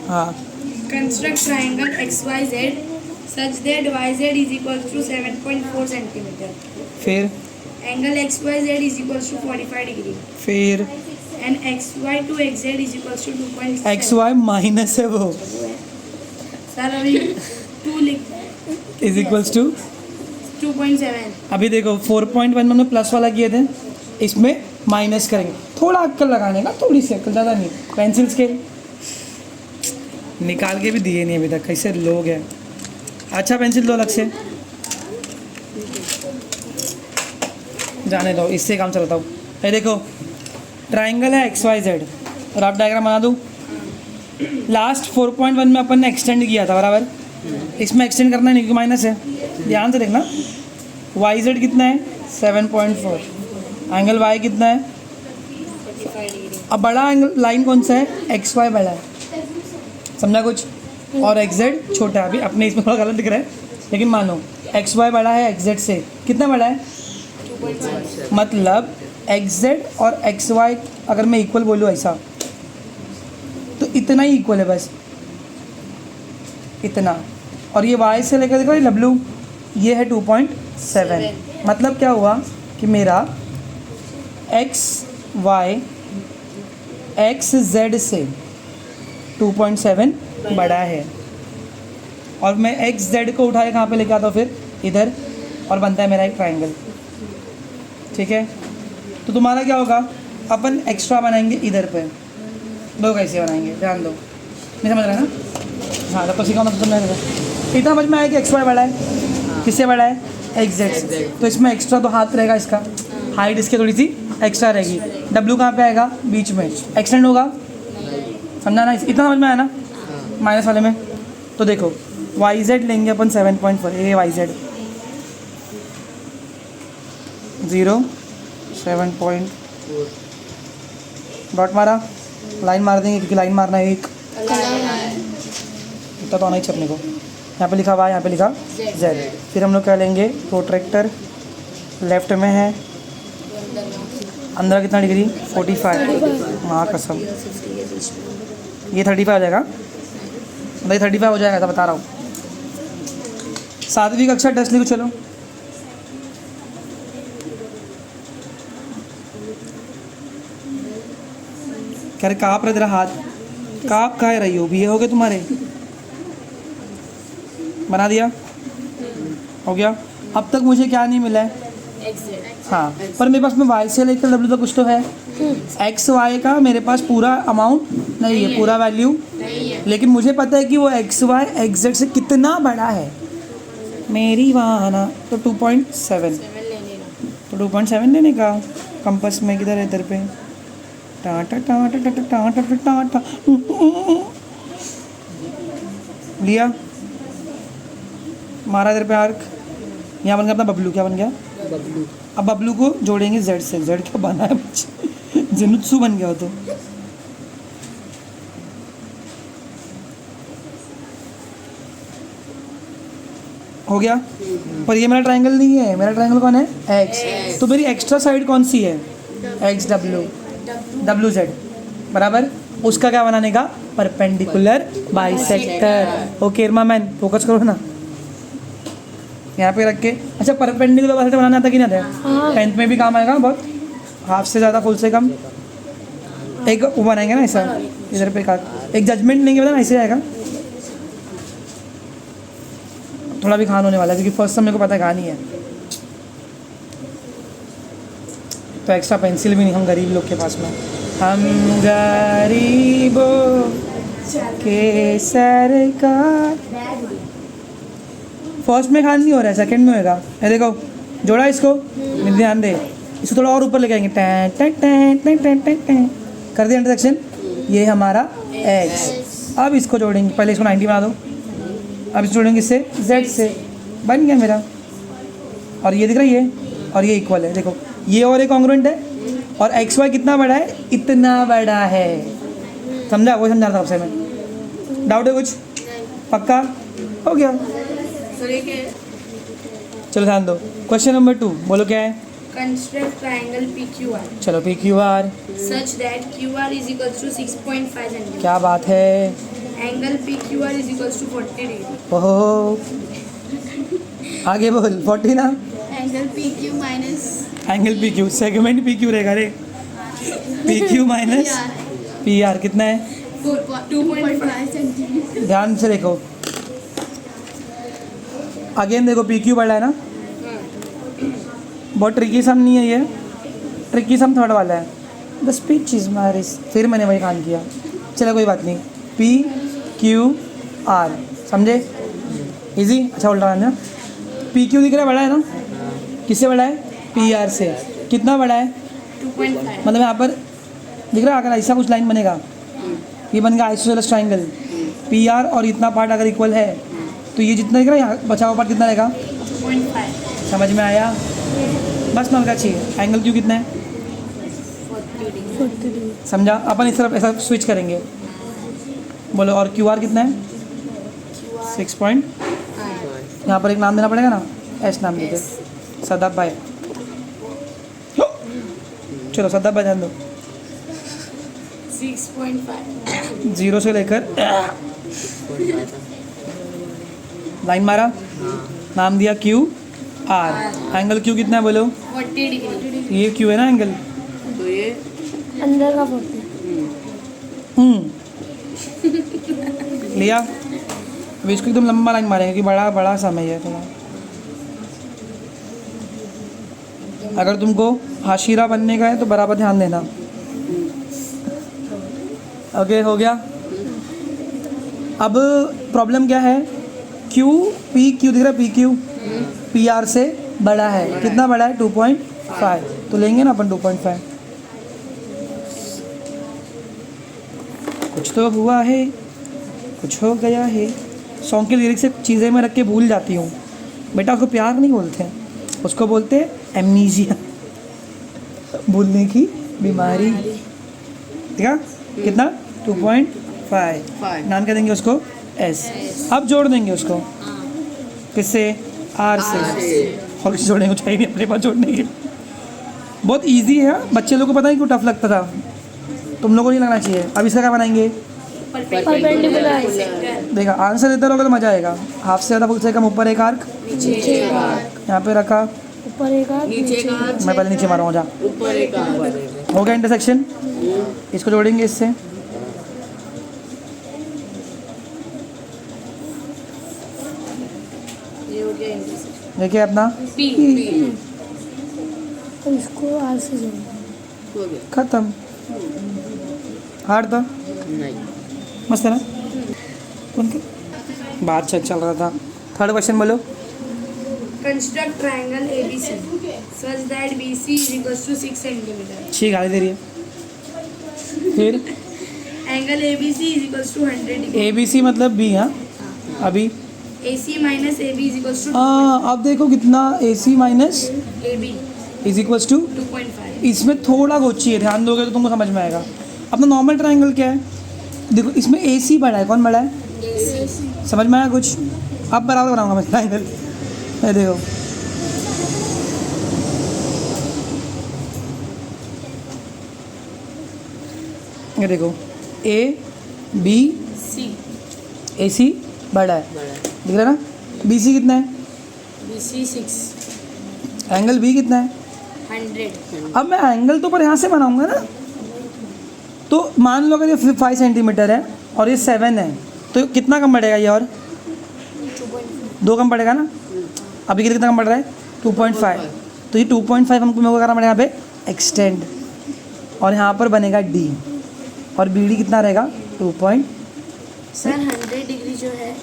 हाँ Construct triangle XYZ such that YZ is equal to 7.4 centimeter. फिर Angle XYZ is equal to 45 degree. फिर And XY to XZ is equal to 2.7. X Y minus है वो, sir अभी 2 लिख is equals to 2.7. अभी देखो 4.1 में हमने प्लस वाला किए थे, इसमें माइनस करेंगे। थोड़ा अक्कल लगाने का, थोड़ी सी अक्कल, ज़्यादा नहीं। पेंसिल स्केल निकाल के भी दिए नहीं अभी तक, कैसे लोग हैं। अच्छा पेंसिल दो अलग से, जाने दो, इससे काम चलाता हूँ। ये देखो ट्राइंगल है XYZ, और आप डायग्राम बना दूँ। लास्ट 4.1 में अपन ने एक्सटेंड किया था, बराबर। इसमें एक्सटेंड करना नहीं क्योंकि माइनस है, ध्यान से देखना। YZ कितना है 7.4, एंगल Y कितना है। 45 डिग्री. अब बड़ा एंगल लाइन कौन सा है, XY बड़ा है, समझा कुछ, और XZ छोटा है। अभी अपने इसमें थोड़ा गलत दिख रहा है, लेकिन मान लो XY बड़ा है XZ से, कितना बड़ा है 2.7. मतलब XZ और XY अगर मैं इक्वल बोलूँ ऐसा, तो इतना ही इक्वल है, बस इतना। और ये Y से लेकर देखो ये W, ये है 2.7। मतलब क्या हुआ कि मेरा XY XZ से 2.7 बड़ा है, और मैं XZ को उठाए कहाँ पे लेके आता हूँ, फिर इधर, और बनता है मेरा एक ट्राइंगल। ठीक है, तो तुम्हारा क्या होगा, अपन एक्स्ट्रा बनाएंगे इधर पे। दो कैसे बनाएंगे, ध्यान दो, नहीं समझ रहा है ना। हाँ तो सीखा मतलब समझ रहा, इतना समझ में आया कि XY बड़ा है, किससे बड़ा है, XZ से। तो इसमें एक्स्ट्रा तो हाथ रहेगा, इसका हाइट इसकी थोड़ी सी एक्स्ट्रा रहेगी। W कहाँ पे आएगा, बीच में, एक्सटेंड होगा, समझा ना। इतना समझ में आया ना माइनस वाले में। तो देखो YZ लेंगे अपन 7.4, ये YZ 0 7.4 डॉट मारा, लाइन मार देंगे क्योंकि लाइन मारना है एक, इतना तो आना ही छपने को। यहाँ पे लिखा Y, यहाँ पे लिखा Z। फिर हम लोग क्या लेंगे, प्रोट्रैक्टर लेफ्ट में है, अंदर कितना डिग्री 45, हाँ कसम ये 35 हो जाएगा, भाई 35 हो जाएगा, ऐसा बता रहा हूँ। 7वीं कक्षा टेस्ट लिखो, चलो। क्या रे काँप रहा तेरा हाथ, काँप कहाँ रही हो भी, ये हो गए तुम्हारे, बना दिया, हो गया। अब तक मुझे क्या नहीं मिला है, हाँ, पर मेरे पास में Y से लेकर W तक कुछ तो है। XY का मेरे पास पूरा अमाउंट नहीं है, पूरा वैल्यू, लेकिन मुझे पता है कि वो XY XZ से कितना बड़ा है। मेरी वाहना तो 2.7, तो 2.7 लेने का। कंपास में किधर है, इधर पे, टाटा टाटा टाटा टाटा टाटा लिया, मारा इधर पे आर्क, यहाँ बन गया अपना बबलू। क्या बन गया, बबलू। अब बबलू को जोड़ेंगे Z से, Z क्या बना है जिनुत्सु बन गया हो तो। हो गया, पर ये मेरा ट्रायंगल नहीं है, मेरा ट्रायंगल कौन है, X। तो मेरी एक्स्ट्रा साइड कौन सी है, XW WZ बराबर, उसका क्या बनाने का, परपेंडिकुलर बाइसेक्टर। ओके इरमा मैन, फोकस करो ना, यहाँ पे रख के। अच्छा परपेंडिकुलर बाइसेक्टर बनाना आता कि नहीं आता, 10th में भी काम आएगा बहुत, हाफ से ज़्यादा फुल से कम। एक वो बनाएंगे ना ऐसा, इधर पे एक जजमेंट लेंगे, पता ना ऐसे आएगा। थोड़ा भी खान होने वाला है क्योंकि फर्स्ट समय को पता है कहानी है, तो एक्स्ट्रा पेंसिल भी नहीं, हम गरीब लोग के पास में, हम गरीबों के सरकार। फर्स्ट में खान नहीं हो रहा है, सेकंड में होगा। ये देखो जोड़ा इसको, ध्यान दे, इसको थोड़ा और ऊपर लेके आएंगे, time time time time time time time, कर दिया इंटरसेक्शन, ये हमारा X। अब इसको जोड़ेंगे, पहले इसको 90 बना दो, अब इसको जोड़ेंगे इससे Z से, बन गया मेरा। और ये दिख रही है, और ये इक्वल है, देखो ये और एक कॉन्ग्रुएंट है, और XY कितना बड़ा है, इतना बड़ा है, समझा, वो समझा था आपसे मैं। डाउट है कुछ, पक्का हो गया। चलो ध्यान दो, क्वेश्चन नंबर 2 बोलो क्या है, कंस्ट्रक्ट ट्रायंगल PQR चलो PQR such that QR is equal to 6.5 cm क्या बात है, angle PQR is equals to 40 degree. ओहो, आगे बोल 40 ना. Angle PQ minus angle P Q, segment P Q रहेगा रे. P Q minus P R कितना है? 2.5 सेंटीमीटर. ध्यान से देखो. अगेन देखो पी क्यू बढ़ा है ना. बहुत ट्रिकी सम नहीं है ये. ट्रिकी सम थर्ड वाला है. The speech is marriage. फिर मैंने वही काम किया. चलो कोई बात नहीं. पी क्यू आर समझे? इजी. अच्छा उल्टा ना. पी क्यू दिख रहा है बड़ा है ना. किससे बड़ा है? पी आर से. कितना बड़ा है? 2.5. मतलब यहाँ पर दिख रहा है. अगर ऐसा कुछ लाइन बनेगा, ये बन गया आइसोसेलेस ट्राइंगल. पी आर और इतना पार्ट अगर इक्वल है तो ये जितना दिख रहा है यहाँ बचा हुआ पार्ट कितना रहेगा? 2.5. समझ में आया? बस नल का चाहिए. एंगल क्यू कितना है? 40 डिग्री. समझा? अपन इस तरफ ऐसा स्विच करेंगे. बोलो. और क्यू आर कितना है? 6 पॉइंट. यहाँ पर एक नाम देना पड़ेगा ना. एस नाम देते. सदाब भाई. चलो सदाब भाई ध्यान दो. 6.5. 0 से लेकर लाइन मारा. नाम दिया क्यू आर. एंगल क्यू कितना है बोलो? 40 डिग्री. ये क्यू है ना एंगल. तो ये अंदर का 40. लिया. अब इसको एकदम लंबा लाइन मारेंगे कि बड़ा बड़ा समय है थोड़ा. अगर तुमको हाशिरा बनने का है तो बराबर ध्यान देना. ओके हो गया. अब प्रॉब्लम क्या है? क्यू पी क्यू दिख रहा है. पी क्यू पी आर से बड़ा है. कितना बड़ा है? 2.5. तो लेंगे ना अपन 2.5. कुछ तो हुआ है, कुछ हो गया है. सॉन्ग के लिरिक्स से चीज़ें मैं रख के भूल जाती हूँ. बेटा उसको प्यार नहीं बोलते हैं, उसको बोलते हैं एमनीजिया, भूलने की बीमारी. ठीक है. कितना? 2.5. नाम क्या देंगे उसको? एस. अब जोड़ देंगे उसको. किससे? आर से. और किसी जोड़ने को चाहिए नहीं अपने पास जोड़ने के. बहुत इजी है. बच्चे लोगों को पता नहीं क्यों टफ लगता था. तुम लोगों को नहीं लगना चाहिए. अब इसका क्या बनाएंगे? परपेंडिकुलर. देखा आंसर देते रहोगे तो मजा आएगा. हाफ से ज़्यादा फुल से कम. ऊपर एक आर्क, यहाँ पे रखा. ऊपर एक आर्क, मैं पहले नीचे मारूंगा. जा. ऊपर एक आर्क. हो गया इंटरसेक्शन. इसको जोड़ेंगे इससे. ये हो गया इंटरसेक्शन. देखिए अपना पी. तो इसको आर से जोड़ना. हो गया. खत्म. हार्ड था. नहीं. मस्त है ना. उनके बात चल रहा था. थर्ड क्वेश्चन बोलो. Construct triangle ABC such that BC is equals to 6 centimeter. अच्छी गाली दे रही है. फिर Angle ABC is equals to 100 degree. A B C मतलब बी. हाँ अभी AC minus AB is equals to अब देखो कितना. A C minus AB is equals to. 2.5. इसमें थोड़ा गोची है. ध्यान दोगे तो तुमको समझ में आएगा. अपना नॉर्मल ट्राइंगल क्या है? देखो इसमें ए सी बड़ा है. कौन बड़ा है? समझ में आया कुछ? अब बराबर बनाऊंगा मैं ट्राइंगल. ये देखो ये देखो ए बी C ए सी बड़ा है. दिख रहा है ना. बी सी कितना है? BC 6 एंगल बी कितना है? 100. अब मैं एंगल तो पर यहाँ से बनाऊंगा ना. तो मान लो अगर ये 5 सेंटीमीटर है और ये 7 है तो कितना कम बढ़ेगा ये? और 2 कम बढ़ेगा ना. अभी कितना कम बढ़ रहा है? 2.5. तो ये 2.5 हमको मेरे को करना पड़ेगा यहाँ पे एक्सटेंड. और यहाँ पर बनेगा डी. और बी डी कितना रहेगा? 2 पॉइंट. सर 100 डिग्री जो है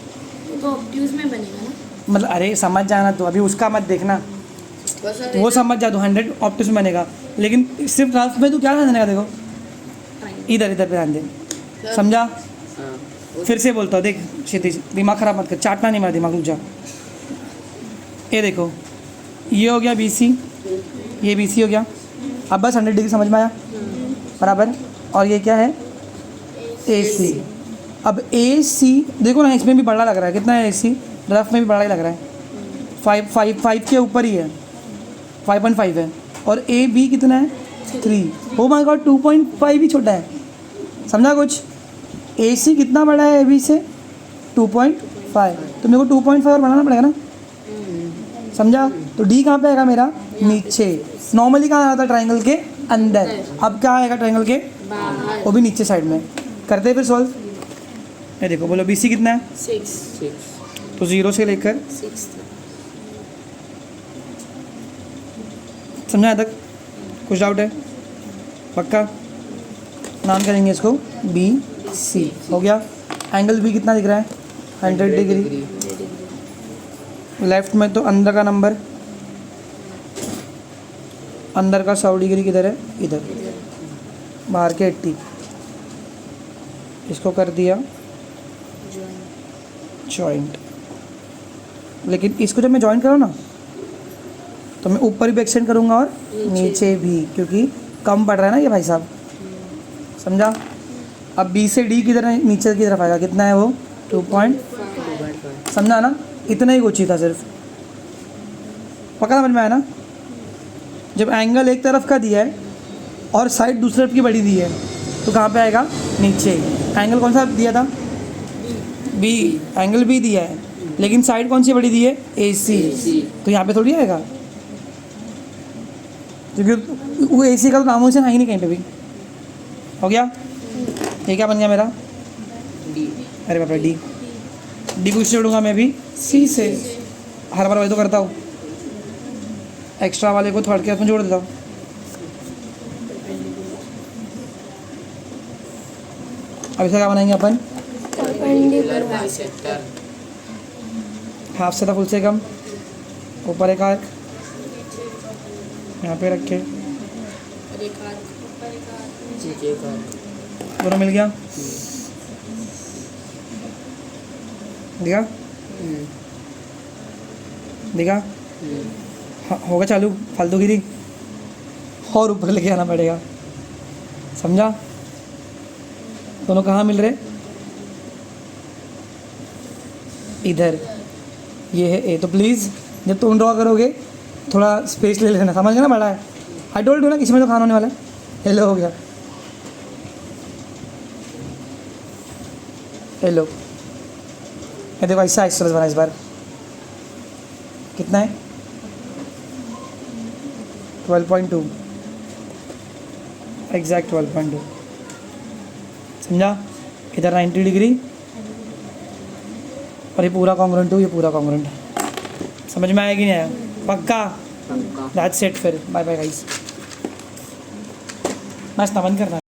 वो तो ऑब्ट्यूज में बनेगा ना. मतलब अरे समझ जाना. तो अभी उसका मत देखना. वो समझ जा. 100 ऑप्टिक्स में बनेगा. लेकिन सिर्फ रफ में तो क्या ध्यान देने का? देखो इधर इधर पे ध्यान दे. समझा? फिर से बोलता हूँ. देख क्षितिज दिमाग ख़राब मत कर. चाटना नहीं मेरा दिमाग. रुक जा. ये देखो ये हो गया बी सी. ये बी सी हो गया. अब बस 100 डिग्री समझ में आया बराबर. और ये क्या है? ए सी. अब ए सी देखो ना इसमें भी बड़ा लग रहा है. कितना है ए सी? रफ में भी बड़ा ही लग रहा है. 5 के ऊपर ही है. 5.5 है. और ए बी कितना है? 3. ओ माय गॉड 2.5 भी छोटा है. समझा कुछ? AC कितना बड़ा है AB से 2.5, तो मेरे को 2.5 और बनाना पड़ेगा ना, समझा। तो D कहाँ पे आएगा मेरा, नीचे। नॉर्मली कहाँ आता है, ट्राइंगल के अंदर। अब क्या आएगा ट्राइंगल के, वो भी नीचे साइड में। करते हैं फिर सॉल्व। ये देखो, बोलो BC कितना है, 6 तो 0 से लेकर 6 समझा तक, कुछ डाउट है, पक्का। नाम करेंगे इसको BC, हो गया। एंगल भी कितना दिख रहा है, 100 डिग्री। लेफ्ट में तो अंदर का नंबर, अंदर का 100 डिग्री किधर है, इधर। बाहर के 80, इसको कर दिया जॉइंट। लेकिन इसको जब मैं जॉइंट करूँ ना, तो मैं ऊपर भी एक्सटेंड करूँगा और नीचे भी, क्योंकि कम पड़ रहा है ना ये भाई साहब, समझा। अब B से D किधर है, नीचे की तरफ आएगा, कितना है वो 2.5, समझा ना। इतना ही कुछ ही था सिर्फ, पक्का समझ में आया ना। जब एंगल एक तरफ का दिया है और साइड दूसरी तरफ की बड़ी दी है, तो कहाँ पे आएगा, नीचे। एंगल कौन सा दिया था, B, एंगल B दिया है, लेकिन साइड कौन सी बड़ी दी है, AC, तो यहाँ पे थोड़ी आएगा, क्योंकि वो AC का तो नामों से है ही नहीं कहीं पे भी। हो गया, ये क्या बन गया मेरा, D अरे बाप रे, D को इससे जोड़ूंगा मैं भी C से। हर बार वही तो करता हूँ, एक्स्ट्रा वाले को थर्ड के उसमें जोड़ देता हूँ। अब इसे क्या बनाएंगे अपन, बाइसेक्टर हाफ से था फुल से कम, ऊपर एक आर्क यहाँ पे रखे, नीचे का दोनों मिल गया, दिखा दिखा। हाँ, होगा चालू, फालतू गिरी और ऊपर लेके आना पड़ेगा, समझा। दोनों कहाँ मिल रहे, इधर, ये है A। तो प्लीज़ जब तुम ड्रॉ करोगे थोड़ा स्पेस ले लेना, समझ गए ना, बड़ा है। आई टोल्ड यू ना, किसी में तो खाना होने वाला है। हेलो, हो गया, हेलो। ये देखो ऐसा एक्सरसाइज बना इस बार, कितना है 12.2, एग्जैक्ट 12.2, समझा। इधर 90 डिग्री और ये पूरा कॉन्ग्रुएंट हो, ये पूरा कॉन्ग्रुएंट है। समझ में आया कि नहीं आया, पक्का। दैट्स इट, फिर बाय बाय गाइस। नाश्ता बंद करना।